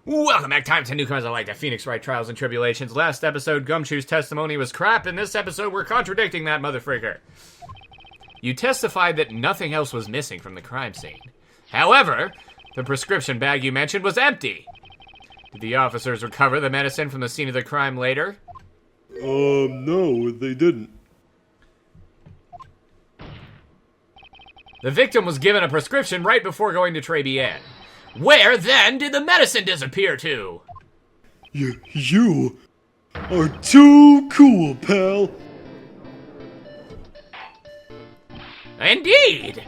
Welcome back, time to newcomers alike to Phoenix Wright Trials and Tribulations. Last episode, Gumshoe's testimony was crap. In this episode, we're contradicting that motherfreaker. You testified that nothing else was missing from the crime scene. However, the prescription bag you mentioned was empty. Did the officers recover the medicine from the scene of the crime later? No, they didn't. The victim was given a prescription right before going to Tribulations. Where, then, did the medicine disappear to? You are too cool, pal. Indeed.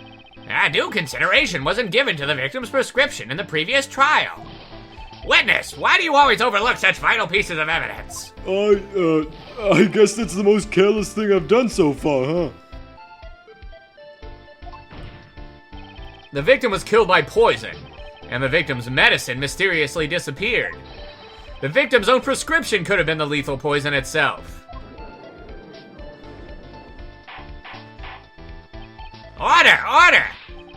Due consideration wasn't given to the victim's prescription in the previous trial. Witness, why do you always overlook such vital pieces of evidence? I guess that's the most careless thing I've done so far, huh? The victim was killed by poison, and the victim's medicine mysteriously disappeared. The victim's own prescription could have been the lethal poison itself. Order! Order!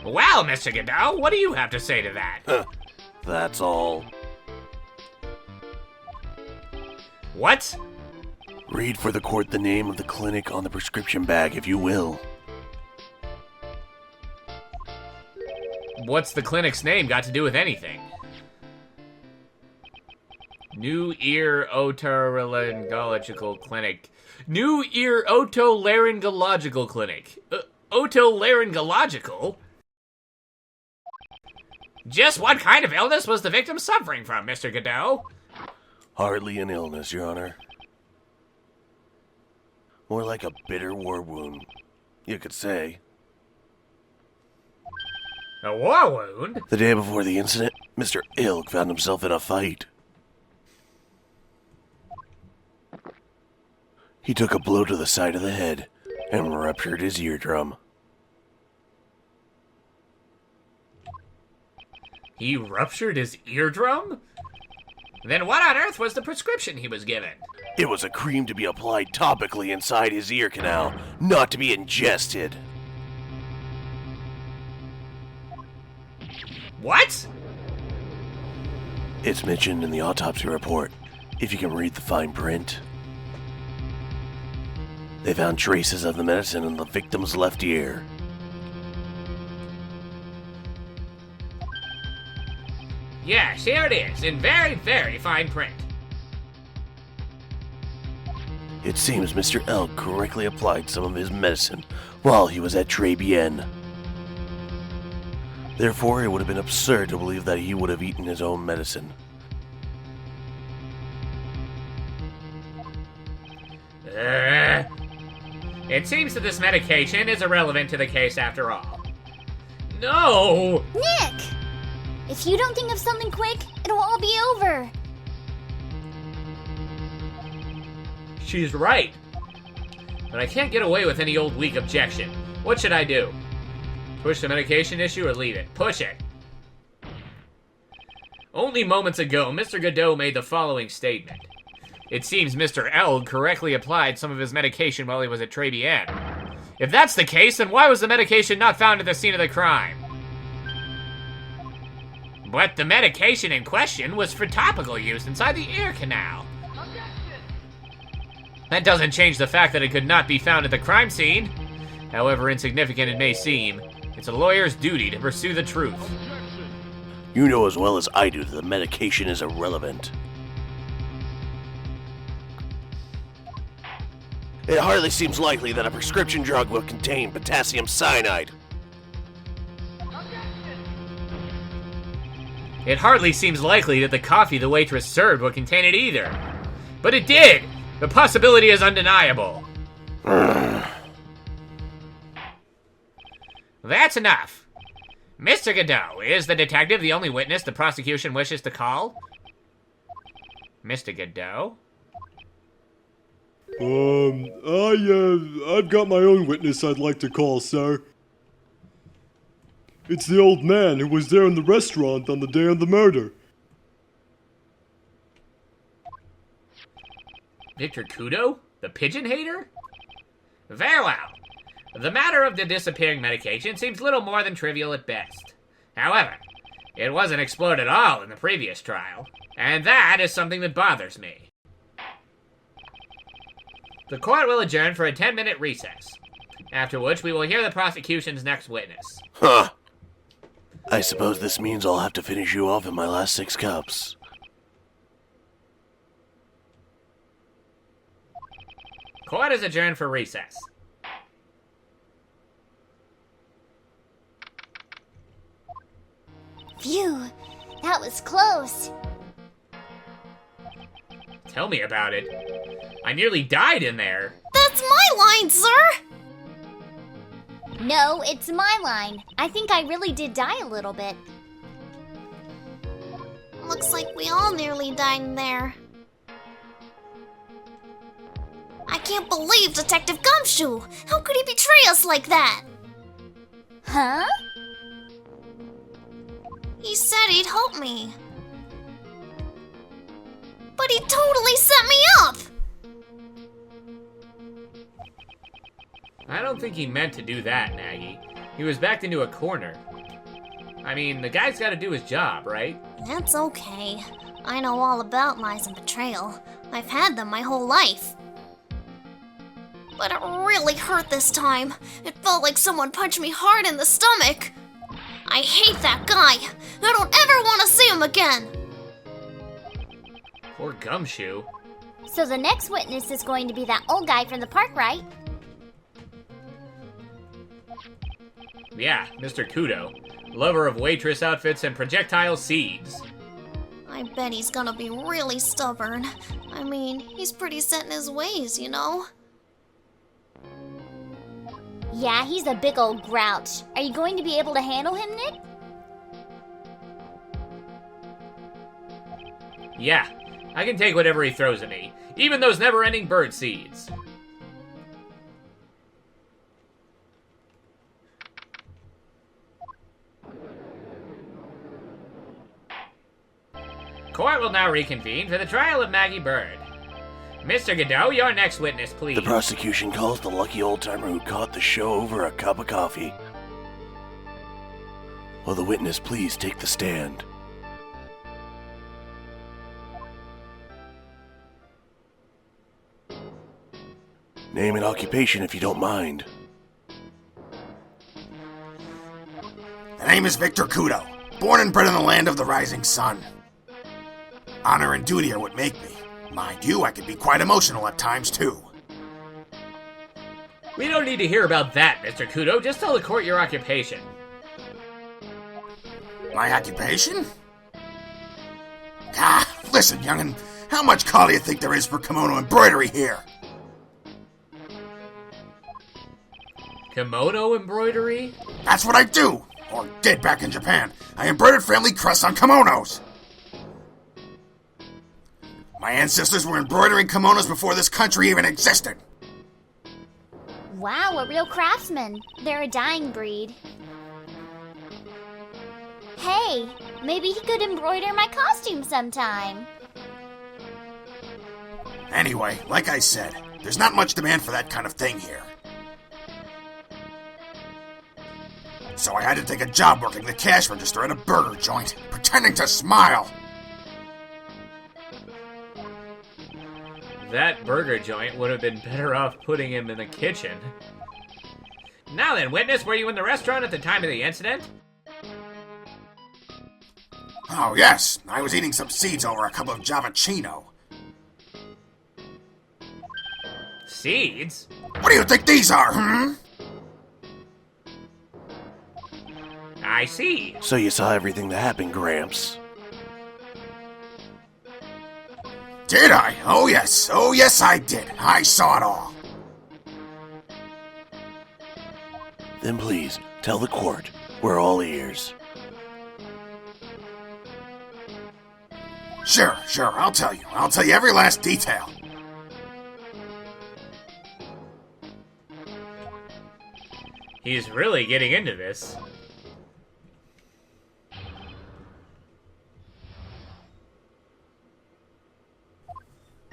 Well, Mr. Godot, what do you have to say to that? That's all. What? Read for the court the name of the clinic on the prescription bag, if you will. What's the clinic's name got to do with anything? New Ear Otolaryngological Clinic. New Ear Otolaryngological Clinic. Otolaryngological? Just what kind of illness was the victim suffering from, Mr. Godot? Hardly an illness, Your Honor. More like a bitter war wound, you could say. A war wound? The day before the incident, Mr. Ilg found himself in a fight. He took a blow to the side of the head and ruptured his eardrum. He ruptured his eardrum? Then what on earth was the prescription he was given? It was a cream to be applied topically inside his ear canal, not to be ingested. What? It's mentioned in the autopsy report, if you can read the fine print. They found traces of the medicine in the victim's left ear. Yes, here it is, in very, very fine print. It seems Mr. Elk correctly applied some of his medicine while he was at Tribulations. Therefore, it would have been absurd to believe that he would have eaten his own medicine. It seems that this medication is irrelevant to the case after all. No! Nick! If you don't think of something quick, it'll all be over. She's right. But I can't get away with any old weak objection. What should I do? Push the medication issue or leave it? Push it. Only moments ago, Mr. Godot made the following statement. It seems Mr. Elg correctly applied some of his medication while he was at Tribulations. If that's the case, then why was the medication not found at the scene of the crime? But the medication in question was for topical use inside the ear canal. That doesn't change the fact that it could not be found at the crime scene. However insignificant it may seem, it's a lawyer's duty to pursue the truth. You know as well as I do that the medication is irrelevant. It hardly seems likely that a prescription drug will contain potassium cyanide. It hardly seems likely that the coffee the waitress served would contain it either. But it did! The possibility is undeniable. That's enough. Mr. Godot, is the detective the only witness the prosecution wishes to call? Mr. Godot? I've got my own witness I'd like to call, sir. It's the old man who was there in the restaurant on the day of the murder. Victor Kudo? The pigeon hater? Very well. The matter of the disappearing medication seems little more than trivial at best. However, It wasn't exploded at all in the previous trial, and that is something that bothers me. The court will adjourn for a 10-minute recess, after which we will hear the prosecution's next witness. Huh. I suppose this means I'll have to finish you off in my last 6 cups. Court is adjourned for recess. Phew, that was close. Tell me about it. I nearly died in there. That's my line, sir! No, it's my line. I think I really did die a little bit. Looks like we all nearly died in there. I can't believe Detective Gumshoe! How could he betray us like that? Huh? He said he'd help me. But he totally set me up! I don't think he meant to do that, Maggey. He was backed into a corner. I mean, the guy's gotta do his job, right? That's okay. I know all about lies and betrayal. I've had them my whole life. But it really hurt this time. It felt like someone punched me hard in the stomach. I hate that guy. I don't ever want to see him again. Poor Gumshoe. So the next witness is going to be that old guy from the park, right? Yeah, Mr. Kudo. Lover of waitress outfits and projectile seeds. I bet he's gonna be really stubborn. I mean, he's pretty set in his ways, you know? Yeah, he's a big old grouch. Are you going to be able to handle him, Nick? Yeah, I can take whatever he throws at me. Even those never-ending bird seeds. Court will now reconvene for the trial of Maggey Byrde. Mr. Godot, your next witness, please. The prosecution calls the lucky old-timer who caught the show over a cup of coffee. Will the witness please take the stand? Name and occupation if you don't mind. The name is Victor Kudo, born and bred in the land of the rising sun. Honor and duty are what make me. Mind you, I can be quite emotional at times, too. We don't need to hear about that, Mr. Kudo. Just tell the court your occupation. My occupation? Ah, listen, young'un. How much call do you think there is for kimono embroidery here? Kimono embroidery? That's what I do! Or did back in Japan. I embroidered family crests on kimonos! My ancestors were embroidering kimonos before this country even existed. Wow, a real craftsman. They're a dying breed. Hey, maybe he could embroider my costume sometime. Anyway, like I said, there's not much demand for that kind of thing here. So I had to take a job working the cash register at a burger joint, pretending to smile. That burger joint would have been better off putting him in the kitchen. Now then, witness, were you in the restaurant at the time of the incident? Oh yes, I was eating some seeds over a cup of Javachino. Seeds? What do you think these are, hmm? I see. So you saw everything that happened, Gramps. Did I? Oh yes I did. I saw it all. Then please, tell the court. We're all ears. Sure, I'll tell you. I'll tell you every last detail. He's really getting into this.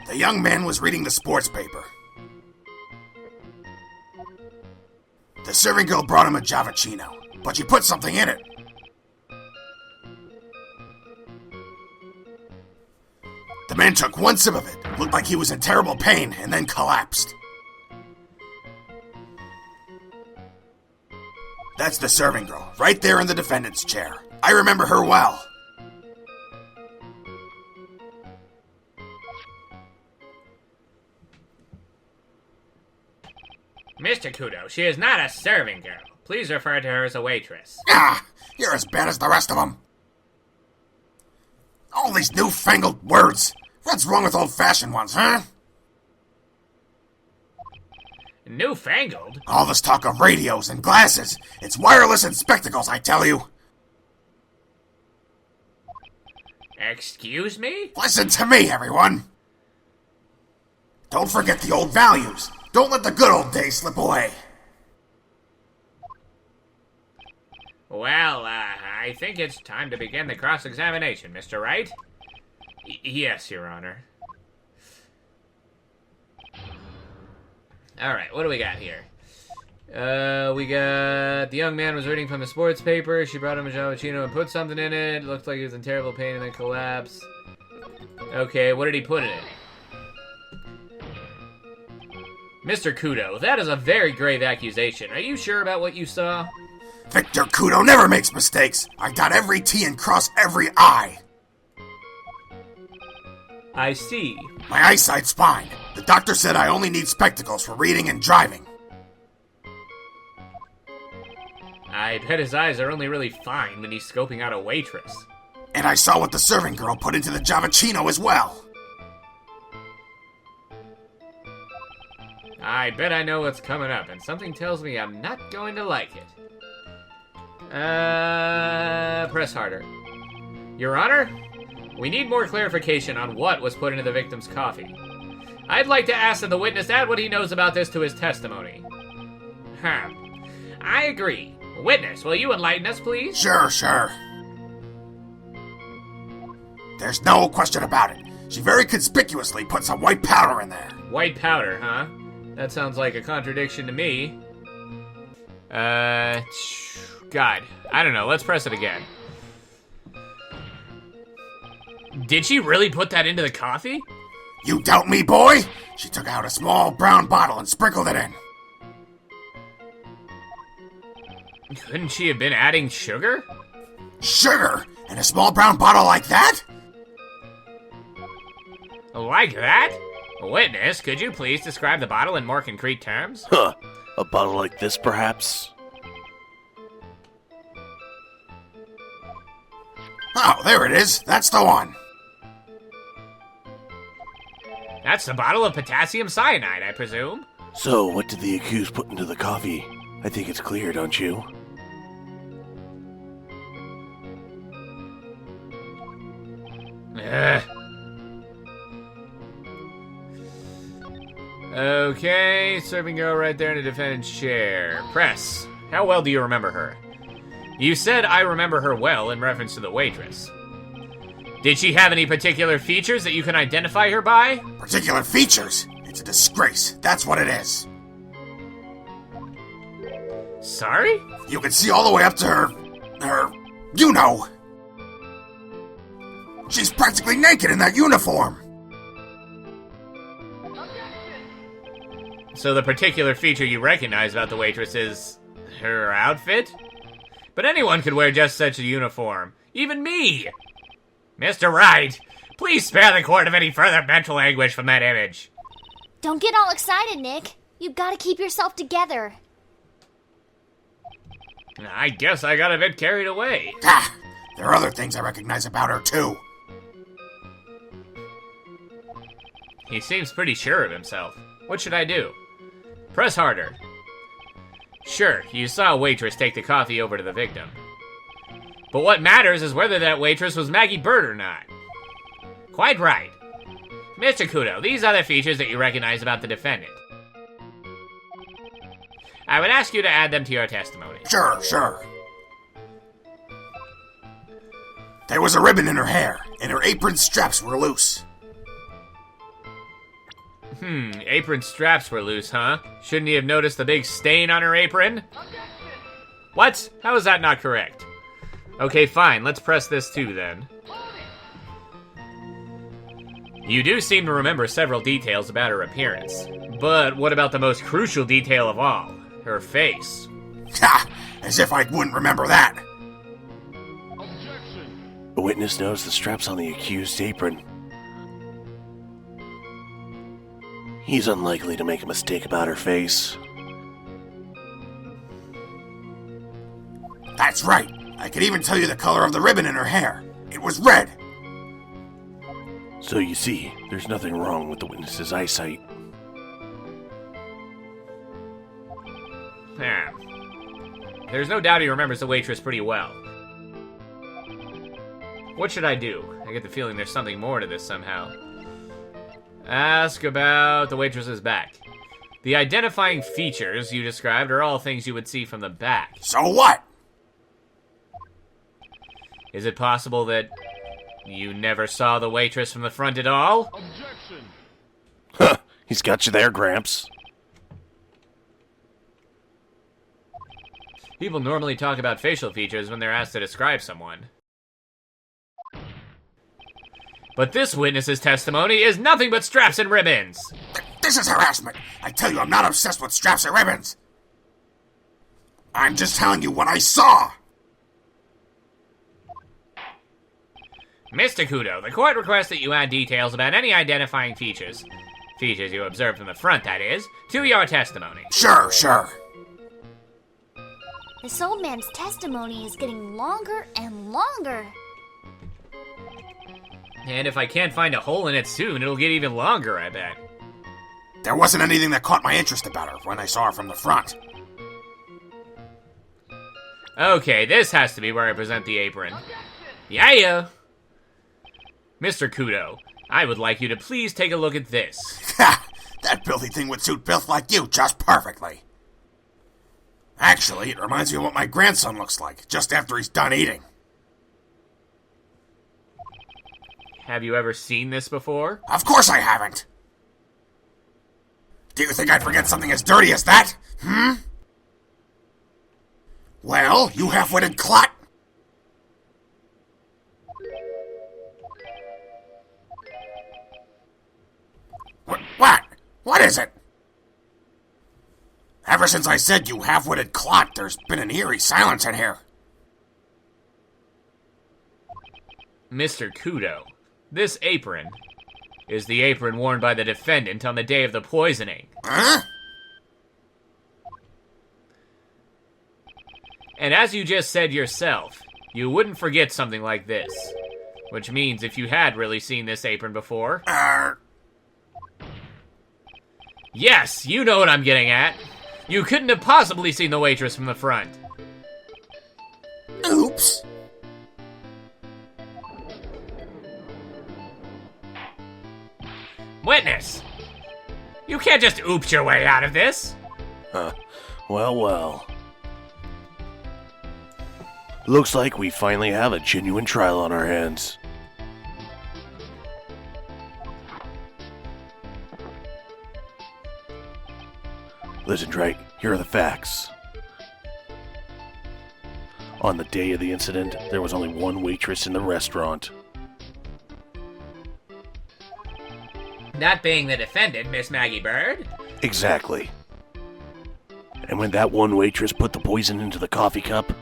The young man was reading the sports paper. The serving girl brought him a Javachino, but she put something in it. The man took one sip of it, looked like he was in terrible pain, and then collapsed. That's the serving girl, right there in the defendant's chair. I remember her well. Mr. Kudo, she is not a serving girl. Please refer to her as a waitress. Ah, you're as bad as the rest of them. All these newfangled words. What's wrong with old-fashioned ones, huh? Newfangled? All this talk of radios and glasses. It's wireless and spectacles, I tell you. Excuse me? Listen to me, everyone. Don't forget the old values. Don't let the good old days slip away. Well, I think it's time to begin the cross-examination, Mr. Wright. Yes, Your Honor. Alright, what do we got here? We got... The young man was reading from a sports paper. She brought him a cappuccino and put something in it. Looked like he was in terrible pain and then collapsed. Okay, what did he put in it? Mr. Kudo, that is a very grave accusation. Are you sure about what you saw? Victor Kudo never makes mistakes. I dot every T and cross every I. I see. My eyesight's fine. The doctor said I only need spectacles for reading and driving. I bet his eyes are only really fine when he's scoping out a waitress. And I saw what the serving girl put into the Javachino as well. I bet I know what's coming up, and something tells me I'm not going to like it. Press harder. Your Honor, we need more clarification on what was put into the victim's coffee. I'd like to ask that the witness add what he knows about this to his testimony. I agree. Witness, will you enlighten us, please? Sure. There's no question about it. She very conspicuously put some white powder in there. White powder, huh? That sounds like a contradiction to me. God, I don't know. Let's press it again. Did she really put that into the coffee? You doubt me, boy? She took out a small brown bottle and sprinkled it in. Couldn't she have been adding sugar? Sugar? In a small brown bottle like that? Like that? Witness, could you please describe the bottle in more concrete terms? Huh. A bottle like this, perhaps? Oh, there it is. That's the one. That's the bottle of potassium cyanide, I presume. So, what did the accused put into the coffee? I think it's clear, don't you? Okay, serving girl right there in the defendant's chair. Press. How well do you remember her? You said I remember her well in reference to the waitress. Did she have any particular features that you can identify her by? Particular features? It's a disgrace. That's what it is. Sorry? You can see all the way up to her... you know. She's practically naked in that uniform. So the particular feature you recognize about the waitress is her outfit? But anyone could wear just such a uniform. Even me! Mr. Wright, please spare the court of any further mental anguish from that image. Don't get all excited, Nick. You've got to keep yourself together. I guess I got a bit carried away. Ah, there are other things I recognize about her, too. He seems pretty sure of himself. What should I do? Press harder. Sure, you saw a waitress take the coffee over to the victim. But what matters is whether that waitress was Maggey Byrde or not. Quite right. Mr. Kudo, these are the features that you recognize about the defendant. I would ask you to add them to your testimony. Sure. There was a ribbon in her hair, and her apron straps were loose. Apron straps were loose, huh? Shouldn't he have noticed the big stain on her apron? What? How is that not correct? Okay, fine. Let's press this too, then. You do seem to remember several details about her appearance. But what about the most crucial detail of all? Her face. Ha! As if I wouldn't remember that. The witness knows the straps on the accused's apron. He's unlikely to make a mistake about her face. That's right. I could even tell you the color of the ribbon in her hair. It was red. So you see, there's nothing wrong with the witness's eyesight. There's no doubt he remembers the waitress pretty well. What should I do? I get the feeling there's something more to this somehow. Ask about the waitress's back. The identifying features you described are all things you would see from the back. So what? Is it possible that you never saw the waitress from the front at all? Huh, he's got you there, Gramps. People normally talk about facial features when they're asked to describe someone. But this witness's testimony is nothing but straps and ribbons! This is harassment. I tell you, I'm not obsessed with straps and ribbons. I'm just telling you what I saw. Mr. Kudo, the court requests that you add details about any identifying features you observed from the front, that is, to your testimony. Sure, sure. This old man's testimony is getting longer and longer. And if I can't find a hole in it soon, it'll get even longer, I bet. There wasn't anything that caught my interest about her when I saw her from the front. Okay, this has to be where I present the apron. Yeah! Mr. Kudo, I would like you to please take a look at this. Ha! That filthy thing would suit Bill like you just perfectly. Actually, it reminds me of what my grandson looks like, just after he's done eating. Have you ever seen this before? Of course I haven't! Do you think I'd forget something as dirty as that? Well, you half-witted clot! What? What is it? Ever since I said you half-witted clot, there's been an eerie silence in here. Mr. Kudo, this apron is the apron worn by the defendant on the day of the poisoning. Huh? And as you just said yourself, you wouldn't forget something like this. Which means if you had really seen this apron before... Yes, you know what I'm getting at. You couldn't have possibly seen the waitress from the front. Oops. Witness! You can't just oops your way out of this. Huh. Well. Looks like we finally have a genuine trial on our hands. Listen, Drake, here are the facts. On the day of the incident, there was only one waitress in the restaurant. That being the defendant, Miss Maggey Byrde. Exactly. And when that one waitress put the poison into the coffee cup,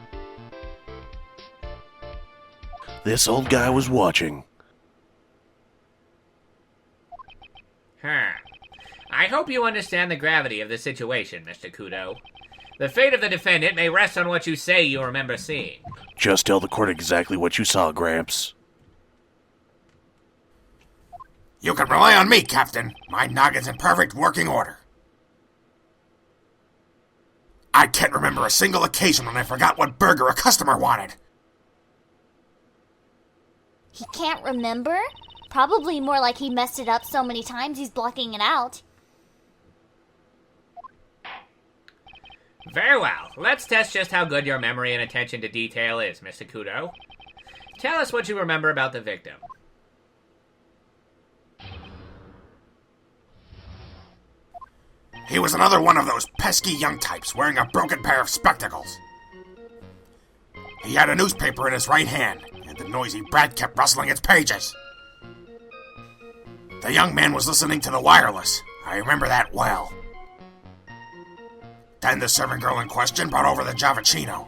this old guy was watching. I hope you understand the gravity of the situation, Mr. Kudo. The fate of the defendant may rest on what you say you remember seeing. Just tell the court exactly what you saw, Gramps. You can rely on me, Captain. My noggin's in perfect working order. I can't remember a single occasion when I forgot what burger a customer wanted. He can't remember? Probably more like he messed it up so many times he's blocking it out. Very well. Let's test just how good your memory and attention to detail is, Mr. Kudo. Tell us what you remember about the victim. He was another one of those pesky young types wearing a broken pair of spectacles. He had a newspaper in his right hand, and the noisy brat kept rustling its pages. The young man was listening to the wireless. I remember that well. Then the servant girl in question brought over the Javachino.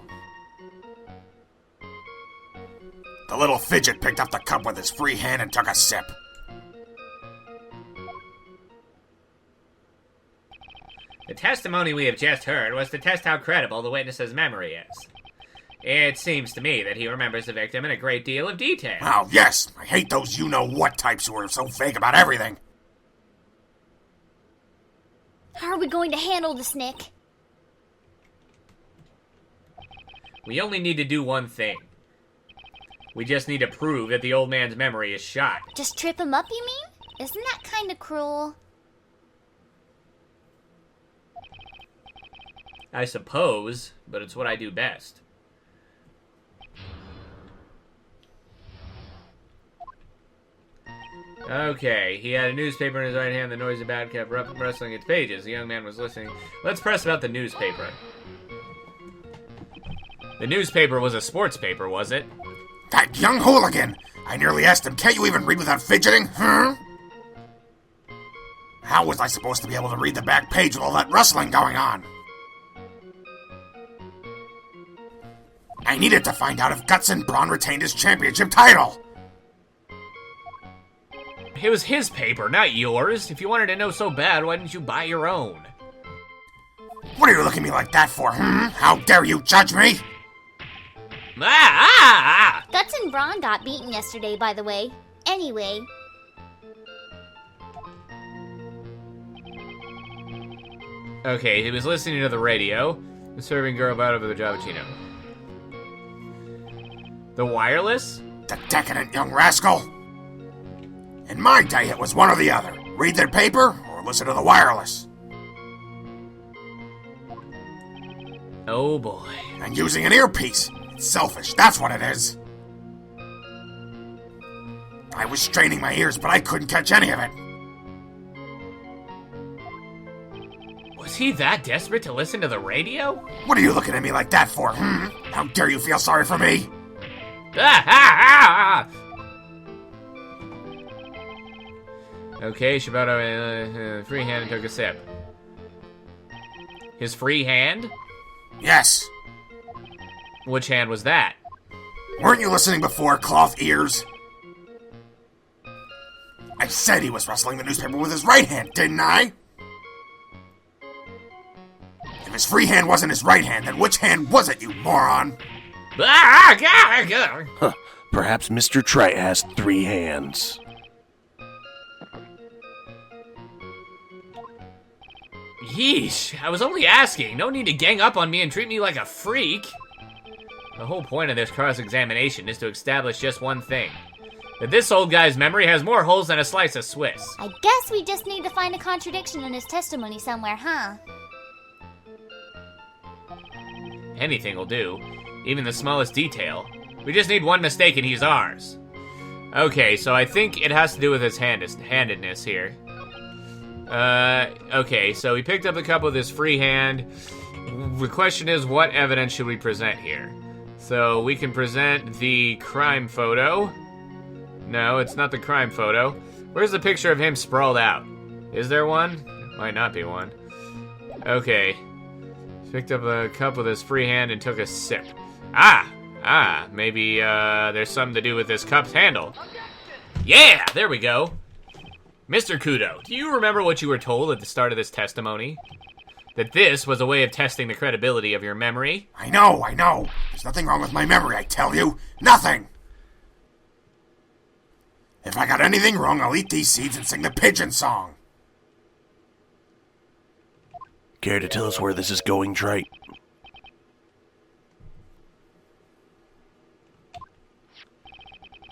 The little fidget picked up the cup with his free hand and took a sip. The testimony we have just heard was to test how credible the witness's memory is. It seems to me that he remembers the victim in a great deal of detail. Oh, yes. I hate those you-know-what types who are so vague about everything. How are we going to handle this, Nick? We only need to do one thing. We just need to prove that the old man's memory is shot. Just trip him up, you mean? Isn't that kind of cruel? I suppose, but it's what I do best. Okay, he had a newspaper in his right hand. The noisy bat kept rustling its pages. The young man was listening. Let's press about the newspaper. The newspaper was a sports paper, was it? That young hooligan! I nearly asked him, can't you even read without fidgeting? How was I supposed to be able to read the back page with all that rustling going on? I needed to find out if Gutson Braun retained his championship title. It was his paper, not yours. If you wanted to know so bad, why didn't you buy your own? What are you looking at me like that for, How dare you judge me? Guts and Braun got beaten yesterday, by the way. Anyway. Okay, he was listening to the radio. The serving girl bowed over the Javachino. The wireless? The decadent young rascal. In my day, it was one or the other. Read their paper or listen to the wireless. Oh boy. And using an earpiece. It's selfish, that's what it is. I was straining my ears, but I couldn't catch any of it. Was he that desperate to listen to the radio? What are you looking at me like that for, How dare you feel sorry for me? Okay, Shibato free hand and took a sip. His free hand? Yes. Which hand was that? Weren't you listening before, cloth ears? I said he was rustling the newspaper with his right hand, didn't I? If his free hand wasn't his right hand, then which hand was it, you moron? Huh. Perhaps Mr. Trite has 3 hands. Yeesh, I was only asking. No need to gang up on me and treat me like a freak. The whole point of this cross-examination is to establish just one thing. That this old guy's memory has more holes than a slice of Swiss. I guess we just need to find a contradiction in his testimony somewhere, huh? Anything will do. Even the smallest detail. We just need one mistake and he's ours. Okay, so I think it has to do with his handedness here. Okay, so he picked up the cup with his free hand. The question is, what evidence should we present here? So we can present the crime photo. No, it's not the crime photo. Where's the picture of him sprawled out? Is there one? Might not be one. Okay. Picked up a cup with his free hand and took a sip. Maybe there's something to do with this cup's handle. Yeah, there we go. Mr. Kudo, do you remember what you were told at the start of this testimony? That this was a way of testing the credibility of your memory? I know. There's nothing wrong with my memory, I tell you. Nothing! If I got anything wrong, I'll eat these seeds and sing the pigeon song. Care to tell us where this is going, Trite?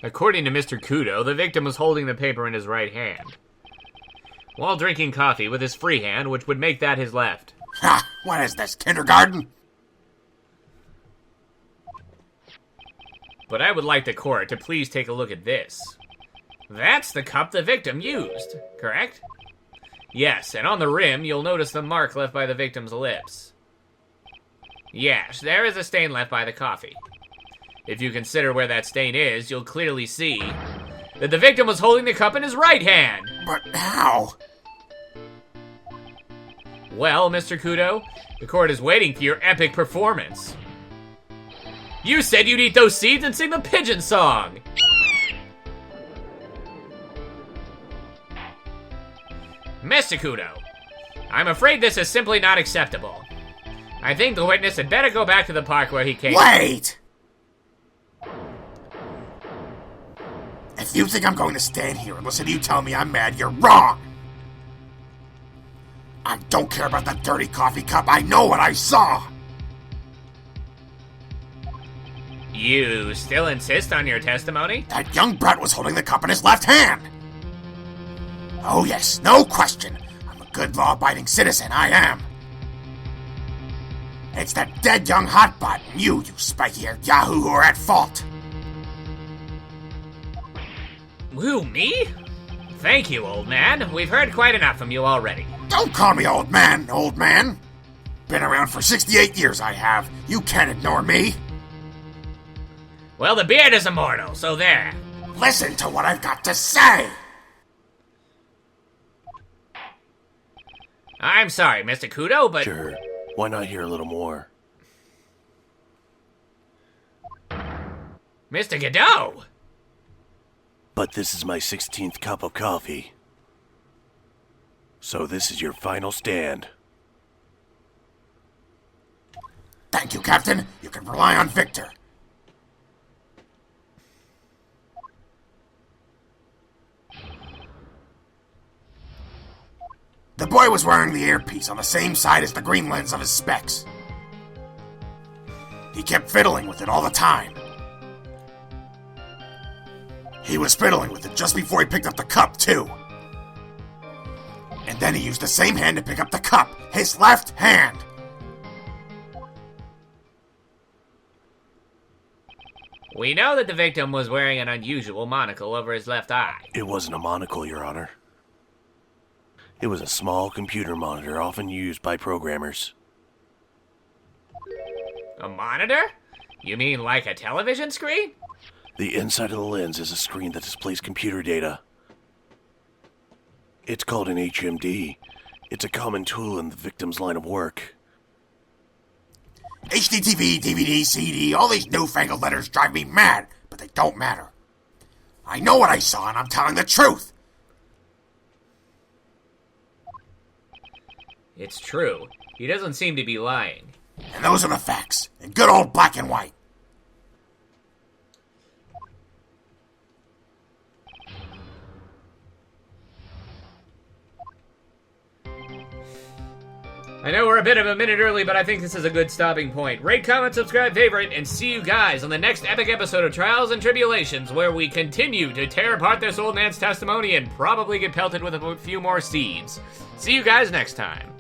According to Mr. Kudo, the victim was holding the paper in his right hand, while drinking coffee with his free hand, which would make that his left. Ha! What is this, kindergarten? But I would like the court to please take a look at this. That's the cup the victim used, correct? Yes, and on the rim, you'll notice the mark left by the victim's lips. Yes, there is a stain left by the coffee. If you consider where that stain is, you'll clearly see that the victim was holding the cup in his right hand. But how? Well, Mr. Kudo, the court is waiting for your epic performance. You said you'd eat those seeds and sing the pigeon song! Mr. Kudo, I'm afraid this is simply not acceptable. I think the witness had better go back to the park where he came. Wait! If you think I'm going to stand here and listen to you tell me I'm mad, you're wrong! I don't care about that dirty coffee cup. I know what I saw! You still insist on your testimony? That young brat was holding the cup in his left hand! Oh yes, no question. I'm a good law-abiding citizen, I am. It's that dead young hotbot and you spiky-haired yahoo who are at fault. Who, me? Thank you, old man. We've heard quite enough from you already. Don't call me old man, old man. Been around for 68 years, I have. You can't ignore me. Well, the beard is immortal, so there. Listen to what I've got to say. I'm sorry, Mr. Kudo, but... Sure, why not hear a little more? Mr. Godot! But this is my 16th cup of coffee. So this is your final stand. Thank you, Captain. You can rely on Victor. The boy was wearing the earpiece on the same side as the green lens of his specs. He kept fiddling with it all the time. He was fiddling with it just before he picked up the cup, too. And then he used the same hand to pick up the cup, his left hand. We know that the victim was wearing an unusual monocle over his left eye. It wasn't a monocle, Your Honor. It was a small computer monitor often used by programmers. A monitor? You mean like a television screen? The inside of the lens is a screen that displays computer data. It's called an HMD. It's a common tool in the victim's line of work. HDTV, DVD, CD, all these newfangled letters drive me mad, but they don't matter. I know what I saw and I'm telling the truth. It's true. He doesn't seem to be lying. And those are the facts, in good old black and white. I know we're a bit of a minute early, but I think this is a good stopping point. Rate, comment, subscribe, favorite, and see you guys on the next epic episode of Trials and Tribulations, where we continue to tear apart this old man's testimony and probably get pelted with a few more seeds. See you guys next time.